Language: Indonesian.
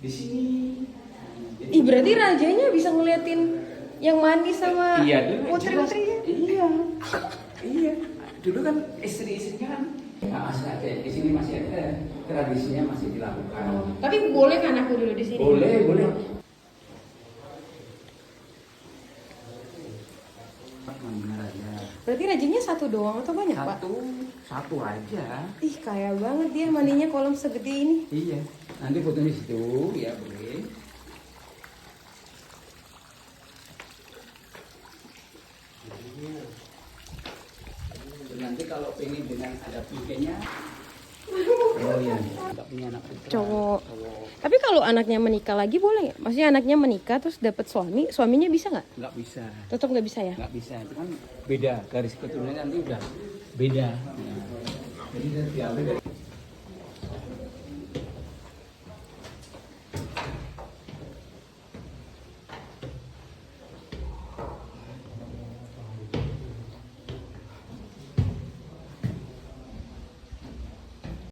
Di sini. Ih, berarti rajanya bisa ngeliatin yang manis sama putri-putrinya. Iya. Iya. Dulu kan istri-istrinya kan masih ada di sini, masih ada tradisinya masih dilakukan. Tapi boleh kan aku dulu di sini? Boleh. Mana aja. Berarti rajanya satu doang atau banyak, Pak? Satu aja. Ih, kaya banget dia mandinya kolam segede ini. Iya. Nanti fotonya di situ, ya boleh. Nanti kalau pengen dengan ada pikirnya, oh iya, nggak punya anak putra. Cowok. Tapi kalau anaknya menikah lagi boleh nggak? Maksudnya anaknya menikah terus dapat suami, suaminya bisa nggak? Nggak bisa. Tetap nggak bisa ya? Nggak bisa, itu kan beda garis keturunan nanti udah beda. Ya. Jadi diambil dari